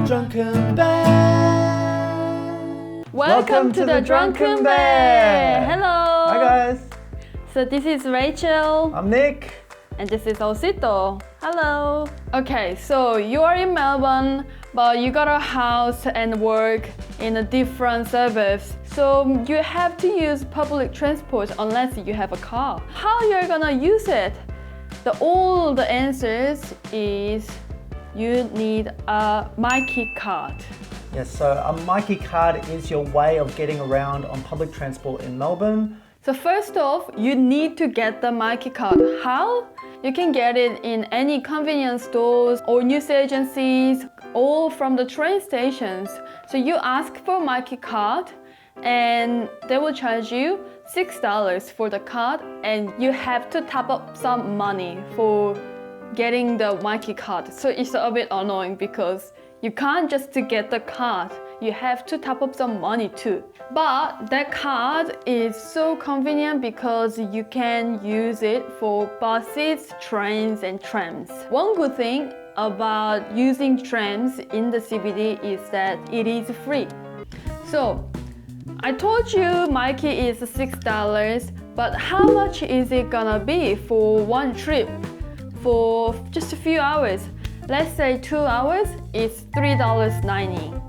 Drunken Bear. Welcome to the Drunken Bear. Hello. Hi guys. So this is Rachel. I'm Nick. And this is Osito. Hello. Okay, so you are in Melbourne, but you got a house and work in a different suburbs. So you have to use public transport unless you have a car. How you're gonna use it? All the answers is you need a Myki card. Yes, so a Myki card is your way of getting around on public transport in Melbourne. So first off, you need to get the Myki card. How? You can get it in any convenience stores or news agencies, or from the train stations. So you ask for Myki card and they will charge you $6 for the card, and you have to top up some money for getting the Myki card. So it's a bit annoying because you can't just get the card, you have to top up some money too. But that card is so convenient because you can use it for buses, trains and trams. One good thing about using trams in the CBD is that it is free. So I told you Myki is $6, but how much is it gonna be for one trip for just a few hours? Let's say 2 hours, it's $3.90.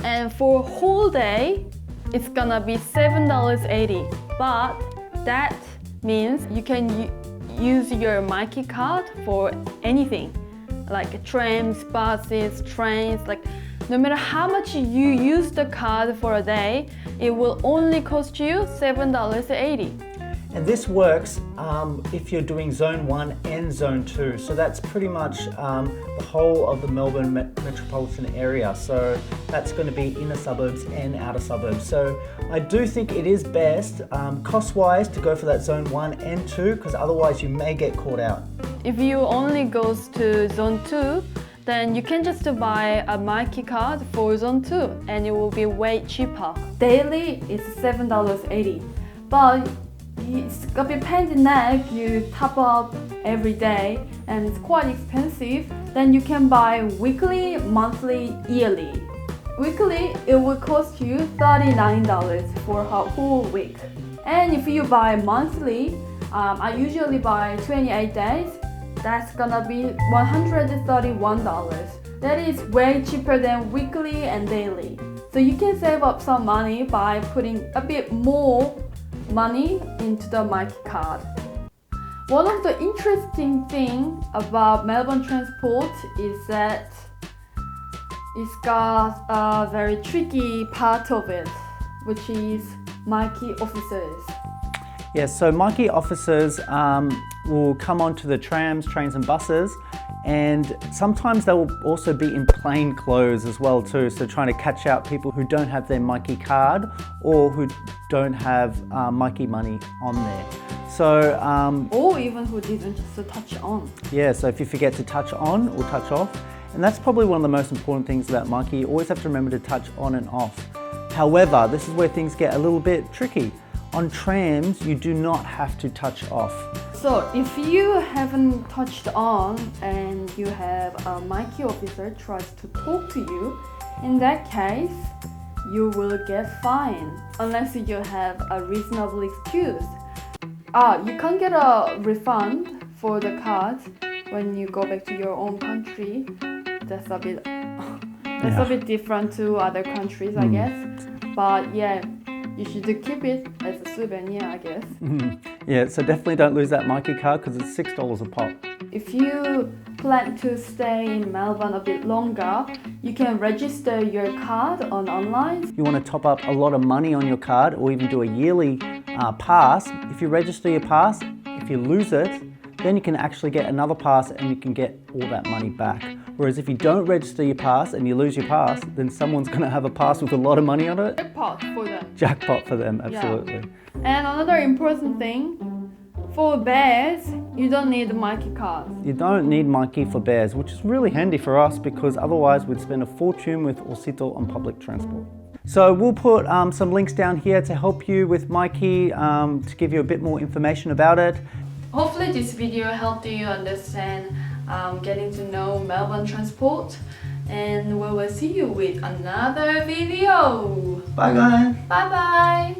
And for a whole day, it's gonna be $7.80. But that means you can use your Myki card for anything, like trams, buses, trains, like no matter how much you use the card for a day, it will only cost you $7.80. And this works if you're doing Zone 1 and Zone 2. So that's pretty much the whole of the Melbourne metropolitan area. So that's going to be inner suburbs and outer suburbs. So I do think it is best cost-wise to go for that Zone 1 and 2, because otherwise you may get caught out. If you only goes to Zone 2, then you can just buy a Myki card for Zone 2 and it will be way cheaper. Daily is $7.80, but it's a bit pain in the neck, you top up every day and it's quite expensive. Then you can buy weekly, monthly, yearly. Weekly, it will cost you $39 for a whole week. And if you buy monthly, I usually buy 28 days, that's gonna be $131. That is way cheaper than weekly and daily. So you can save up some money by putting a bit more money into the Myki card. One of the interesting things about Melbourne transport is that it's got a very tricky part of it, which is Myki officers. Yes, so Myki officers will come onto the trams, trains and buses, and sometimes they will also be in plain clothes as well too, so trying to catch out people who don't have their Myki card or who don't have Myki money on there. So or even who didn't just touch on. Yeah, so if you forget to touch on or touch off, and that's probably one of the most important things about Myki, you always have to remember to touch on and off. However, this is where things get a little bit tricky. On trams, you do not have to touch off. So if you haven't touched on and you have a Myki officer tries to talk to you, in that case, you will get fined unless you have a reasonable excuse. You can't get a refund for the card when you go back to your own country. That's a bit a bit different to other countries, I guess. But yeah, you should keep it as a souvenir, I guess. Yeah, so definitely don't lose that Myki card because it's $6 a pop. If you plan to stay in Melbourne a bit longer, you can register your card online. If you want to top up a lot of money on your card or even do a yearly pass, if you register your pass, if you lose it, then you can actually get another pass and you can get all that money back. Whereas if you don't register your pass and you lose your pass, then someone's going to have a pass with a lot of money on it. Jackpot for them. Jackpot for them, absolutely. Yeah. And another important thing, for bears, you don't need a Myki card. You don't need Myki for bears, which is really handy for us because otherwise we'd spend a fortune with Osito on public transport. So we'll put some links down here to help you with Myki, to give you a bit more information about it. Hopefully this video helped you understand getting to know Melbourne transport. And we will see you with another video. Bye guys. Bye bye.